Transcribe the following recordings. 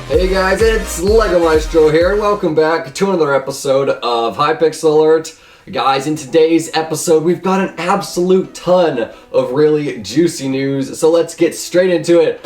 Hey guys, it's Lego Maestro here, and welcome back to another episode of Hypixel Alert. Guys, in today's episode, we've got an absolute ton of really juicy news, so let's get straight into it.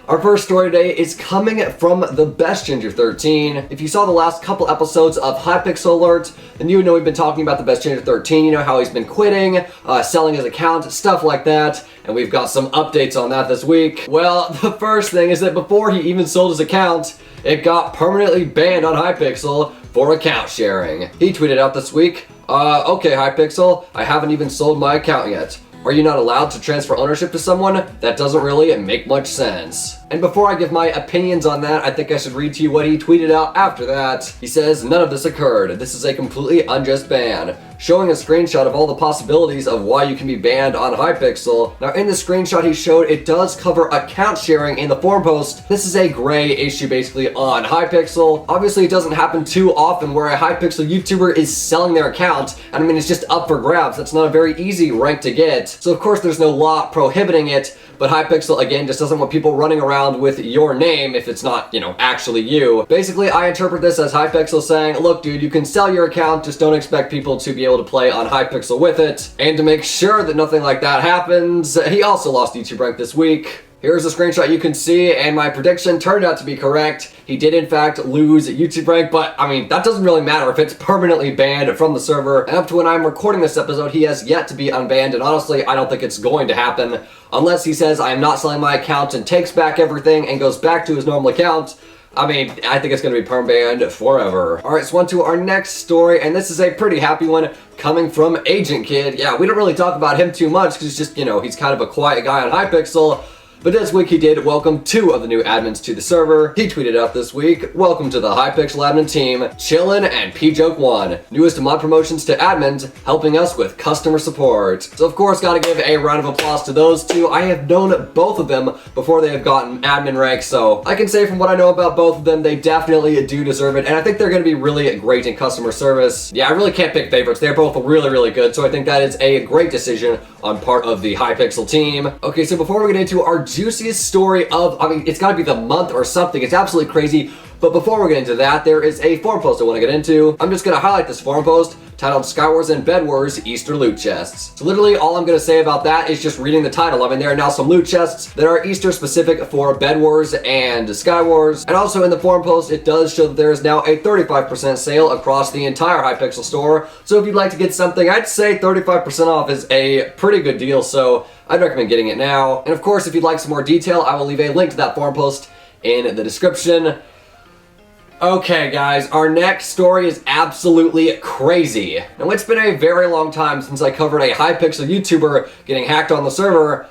Our first story today is coming from TheBestGinger13. If you saw the last couple episodes of Hypixel Alert, then you would know we've been talking about TheBestGinger13, you know, how he's been quitting, selling his account, stuff like that, and we've got some updates on that this week. Well, the first thing is that before he even sold his account, it got permanently banned on Hypixel for account sharing. He tweeted out this week, okay Hypixel, I haven't even sold my account yet. Are you not allowed to transfer ownership to someone? That doesn't really make much sense. And before I give my opinions on that, I think I should read to you what he tweeted out after that. He says, none of this occurred. This is a completely unjust ban. Showing a screenshot of all the possibilities of why you can be banned on Hypixel. Now in the screenshot he showed, it does cover account sharing in the forum post. This is a gray issue basically on Hypixel. Obviously it doesn't happen too often where a Hypixel YouTuber is selling their account. And I mean, it's just up for grabs. That's not a very easy rank to get. So of course there's no law prohibiting it, but Hypixel again just doesn't want people running around with your name if it's not, you know, actually you. Basically, I interpret this as Hypixel saying, look dude, you can sell your account, just don't expect people to be able to play on Hypixel with it. And to make sure that nothing like that happens, he also lost YouTube rank this week. Here's a screenshot you can see, and my prediction turned out to be correct. He did in fact lose YouTube rank, but I mean, that doesn't really matter if it's permanently banned from the server. And up to when I'm recording this episode, he has yet to be unbanned, and honestly, I don't think it's going to happen. Unless he says, I am not selling my account and takes back everything and goes back to his normal account. I mean, I think it's going to be perm-banned forever. Alright, so on to our next story, and this is a pretty happy one coming from Agent Kid. Yeah, we don't really talk about him too much because he's just, you know, he's kind of a quiet guy on Hypixel. But this week he did welcome 2 of the new admins to the server. He tweeted out this week, welcome to the Hypixel admin team, Chillin' and PJoke1, newest mod promotions to admins, helping us with customer support. So of course, gotta give a round of applause to those 2. I have known both of them before they have gotten admin rank, so I can say from what I know about both of them, they definitely do deserve it, and I think they're gonna be really great in customer service. Yeah, I really can't pick favorites. They're both really, really good, so I think that is a great decision on part of the Hypixel team. Okay, so before we get into our juiciest story of, I mean, it's gotta be the month or something. It's absolutely crazy. But before we get into that, there is a forum post I want to get into. I'm just going to highlight this forum post titled Skywars and Bed Wars Easter Loot Chests. So literally all I'm going to say about that is just reading the title. I mean, there are now some loot chests that are Easter specific for Bed Wars and Skywars. And also in the forum post, it does show that there is now a 35% sale across the entire Hypixel store. So if you'd like to get something, I'd say 35% off is a pretty good deal. So I'd recommend getting it now. And of course, if you'd like some more detail, I will leave a link to that forum post in the description. Okay guys, our next story is absolutely crazy. Now it's been a very long time since I covered a Hypixel YouTuber getting hacked on the server,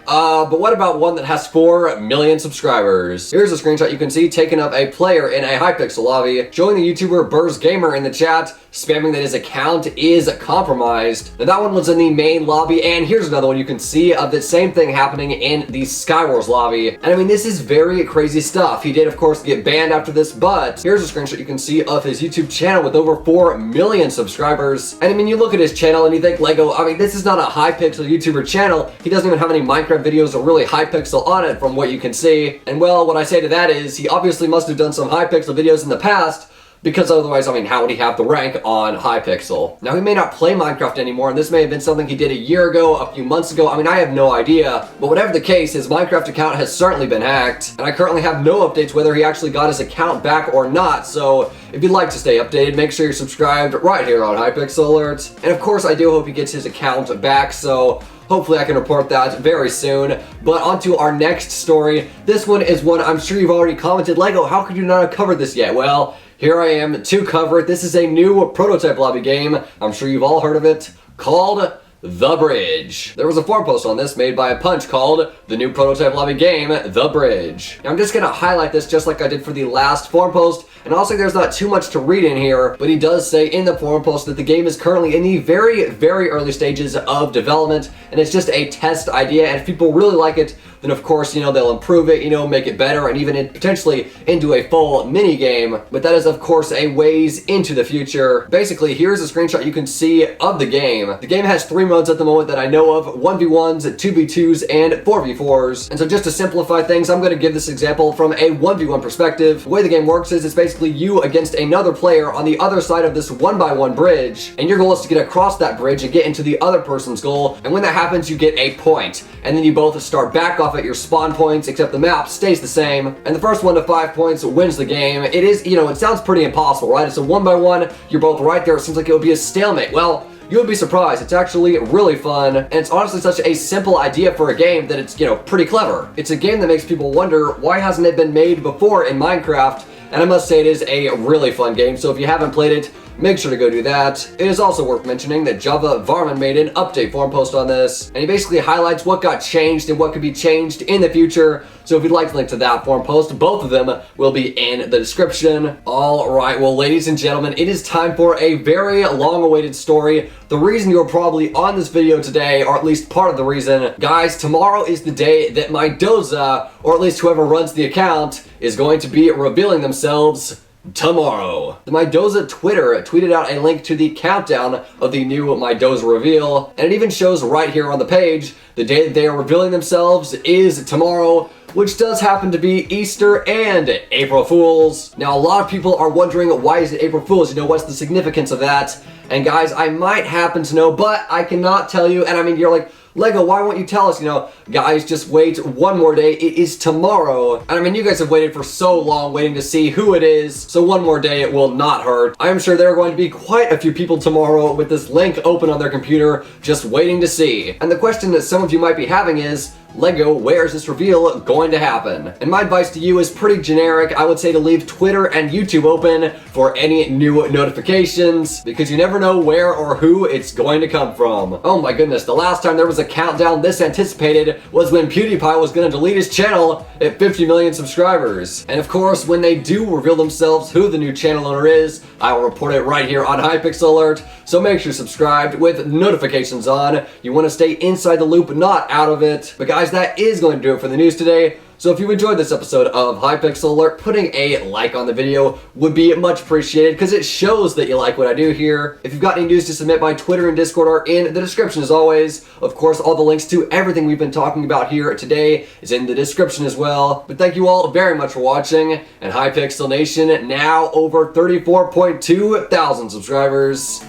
but what about one that has 4 million subscribers? Here's a screenshot you can see taken of a player in a Hypixel lobby, showing the YouTuber BurzGamer in the chat, spamming that his account is compromised. Now that one was in the main lobby, and here's another one you can see of the same thing happening in the Skywars lobby. And I mean, this is very crazy stuff. He did of course get banned after this, but here's a screenshot you can see of his YouTube channel with over 4 million subscribers. And I mean, you look at his channel and you think, Lego, I mean, this is not a Hypixel YouTuber channel. He doesn't even have any Minecraft videos or really Hypixel on it from what you can see. And well, what I say to that is, he obviously must have done some Hypixel videos in the past, because otherwise, I mean, how would he have the rank on Hypixel? Now, he may not play Minecraft anymore, and this may have been something he did a year ago, a few months ago. I mean, I have no idea. But whatever the case, his Minecraft account has certainly been hacked, and I currently have no updates whether he actually got his account back or not. So if you'd like to stay updated, make sure you're subscribed right here on Hypixel Alert. And of course, I do hope he gets his account back, so hopefully I can report that very soon. But on to our next story. This one is one I'm sure you've already commented, Lego, how could you not have covered this yet? Well, here I am to cover it. This is a new prototype lobby game. I'm sure you've all heard of it, called The Bridge. There was a forum post on this made by a Punch called the new prototype lobby game, The Bridge. Now, I'm just gonna highlight this just like I did for the last forum post, and also there's not too much to read in here, but he does say in the forum post that the game is currently in the very, very early stages of development, and it's just a test idea, and if people really like it, then of course, they'll improve it, make it better, and even potentially into a full mini game. But that is of course a ways into the future. Basically, here's a screenshot you can see of the game. The game has 3 modes at the moment that I know of: 1v1s, 2v2s, and 4v4s. And so just to simplify things, I'm going to give this example from a 1v1 perspective. The way the game works is it's basically you against another player on the other side of this 1x1 bridge, and your goal is to get across that bridge and get into the other person's goal, and when that happens you get a point. And then you both start back off at your spawn points, except the map stays the same, and the first 1 to 5 points wins the game. It is, it sounds pretty impossible, right? It's a 1x1, you're both right there, it seems like it would be a stalemate. Well, you would be surprised. It's actually really fun, and it's honestly such a simple idea for a game that it's, pretty clever. It's a game that makes people wonder, why hasn't it been made before in Minecraft? And I must say it is a really fun game, so if you haven't played it, make sure to go do that. It is also worth mentioning that Java Varman made an update forum post on this, and he basically highlights what got changed and what could be changed in the future. So if you'd like to link to that forum post, both of them will be in the description. Alright, well ladies and gentlemen, it is time for a very long-awaited story. The reason you're probably on this video today, or at least part of the reason, guys, tomorrow is the day that Mydoeza, or at least whoever runs the account, is going to be revealing themselves tomorrow. The Mydoeza Twitter tweeted out a link to the countdown of the new Mydoeza reveal, and it even shows right here on the page the day that they are revealing themselves is tomorrow, which does happen to be Easter and April Fools. Now, a lot of people are wondering, why is it April Fools? What's the significance of that? And guys, I might happen to know, but I cannot tell you. And I mean, you're like, Lego, why won't you tell us? Guys, just wait one more day. It is tomorrow. And I mean, you guys have waited for so long waiting to see who it is, so one more day it will not hurt. I am sure there are going to be quite a few people tomorrow with this link open on their computer, just waiting to see. And the question that some of you might be having is, Lego, where is this reveal going to happen? And my advice to you is pretty generic. I would say to leave Twitter and YouTube open for any new notifications, because you never know where or who it's going to come from. Oh my goodness, the last time there was a countdown this anticipated was when PewDiePie was going to delete his channel at 50 million subscribers. And of course, when they do reveal themselves who the new channel owner is, I will report it right here on Hypixel Alert, so make sure you're subscribed with notifications on. You want to stay inside the loop, not out of it. But guys, that is going to do it for the news today. So if you enjoyed this episode of Hypixel Alert, putting a like on the video would be much appreciated, because it shows that you like what I do here. If you've got any news to submit, my Twitter and Discord are in the description as always. Of course, all the links to everything we've been talking about here today is in the description as well. But thank you all very much for watching, and Hypixel Nation, now over 34.2 thousand subscribers.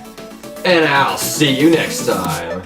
And I'll see you next time.